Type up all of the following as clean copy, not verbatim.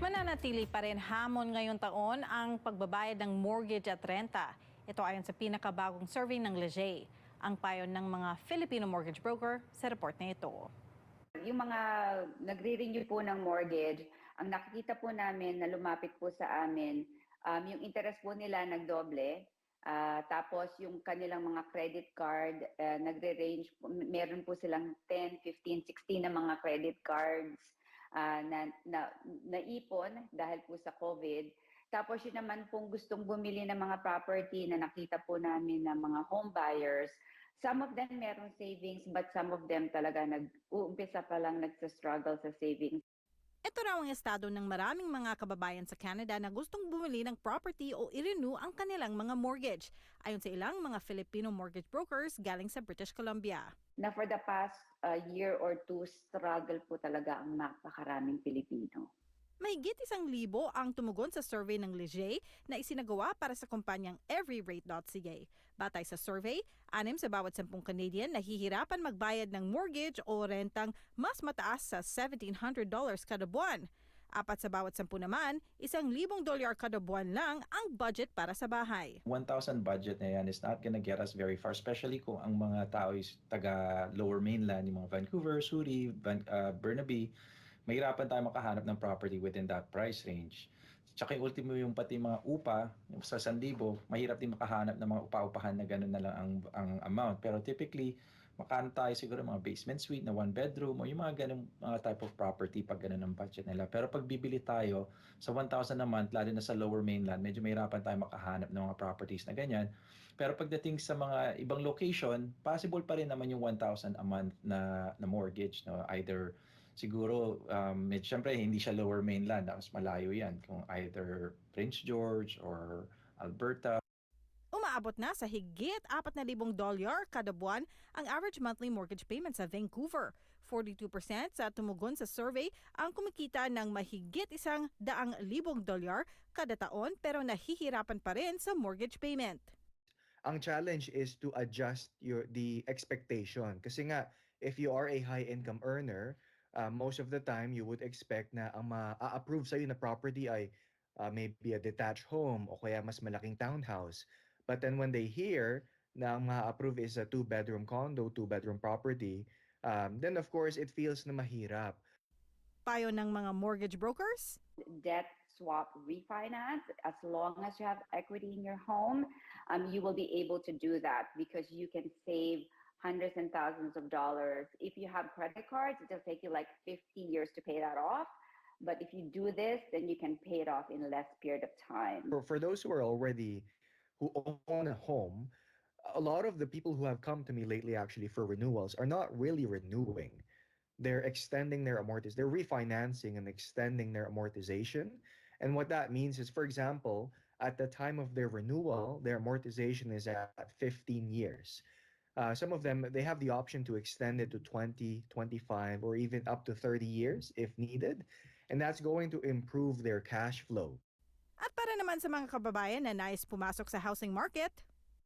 Mananatili pa rin hamon ngayong taon ang pagbabayad ng mortgage at renta. Ito ayon sa pinakabagong survey ng Leger. Ang payo ng mga Filipino mortgage broker sa report na ito. Yung mga nagre-renew po ng mortgage, ang nakikita po namin na lumapit po sa amin, yung interest po nila nagdoble. Tapos yung kanilang mga credit card, nagre-range, meron po silang 10, 15, 16 na mga credit cards naipon dahil po sa COVID. Tapos yun naman pong gustong bumili ng mga property na nakita po namin ng mga home buyers. Some of them meron savings but some of them talaga nag-uumpisa pa lang nagsa-struggle sa savings. Ito raw ang estado ng maraming mga kababayan sa Canada na gustong bumili ng property o i-renew ang kanilang mga mortgage. Ayon sa ilang mga Filipino mortgage brokers galing sa British Columbia. Na for the past year or two, struggle po talaga ang napakaraming Pilipino. Mahigit 1,000 ang tumugon sa survey ng Leger na isinagawa para sa kumpanyang everyrate.ca. Batay sa survey, 6 sa bawat 10 Canadian nahihirapan magbayad ng mortgage o rentang mas mataas sa $1,700 kada buwan. 4 sa bawat 10 naman, $1,000 kada buwan lang ang budget para sa bahay. 1,000 budget na yan is not gonna get us very far, especially kung ang mga tao is taga Lower Mainland, yung mga Vancouver, Surrey, Burnaby. Mahirapan tayo makahanap ng property within that price range. Tsaka yung ultimo yung pati mga upa, yung sa 1,000, mahirap din makahanap ng mga upa-upahan na gano'n na lang ang amount. Pero typically, makahanap tayo siguro mga basement suite na 1 bedroom o yung mga ganong type of property pag gano'n ang budget nila. Pero pag bibili tayo sa 1,000 a month, lalo na sa Lower Mainland, medyo mahirapan tayo makahanap ng mga properties na ganyan. Pero pagdating sa mga ibang location, possible pa rin naman yung 1,000 a month na mortgage, no? Either siguro, syempre hindi siya Lower Mainland, mas malayo yan, kung either Prince George or Alberta. Umaabot na sa higit $4,000 kada buwan ang average monthly mortgage payment sa Vancouver. 42% sa tumugon sa survey ang kumikita ng mahigit $100,000 kada taon pero nahihirapan pa rin sa mortgage payment. Ang challenge is to adjust the expectation. Kasi nga, if you are a high-income earner, most of the time you would expect na ang ma-approve sa'yo na property ay maybe a detached home o kaya mas malaking townhouse. But then when they hear na ang ma-approve is a 2-bedroom condo, 2-bedroom property, then of course it feels na mahirap. Payo ng mga mortgage brokers? Debt swap refinance, as long as you have equity in your home, you will be able to do that because you can save hundreds and thousands of dollars. If you have credit cards, it'll take you like 50 years to pay that off. But if you do this, then you can pay it off in less period of time. For those who own a home, a lot of the people who have come to me lately actually for renewals are not really renewing. They're extending their amortization. They're refinancing and extending their amortization. And what that means is, for example, at the time of their renewal, their amortization is at 15 years. Some of them, they have the option to extend it to 20, 25, or even up to 30 years if needed. And that's going to improve their cash flow. At para naman sa mga kababayan na nais pumasok sa housing market,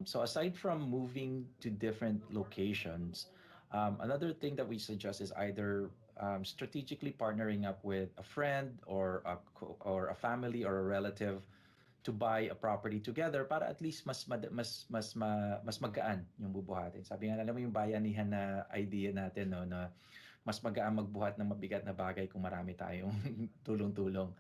So aside from moving to different locations, another thing that we suggest is either strategically partnering up with a friend or a family or a relative to buy a property together para at least mas magaan yung bubuhatin. Sabi nga, alam mo yung bayanihan na idea natin, no, na mas magaan magbuhat ng mabigat na bagay kung marami tayong tulong-tulong.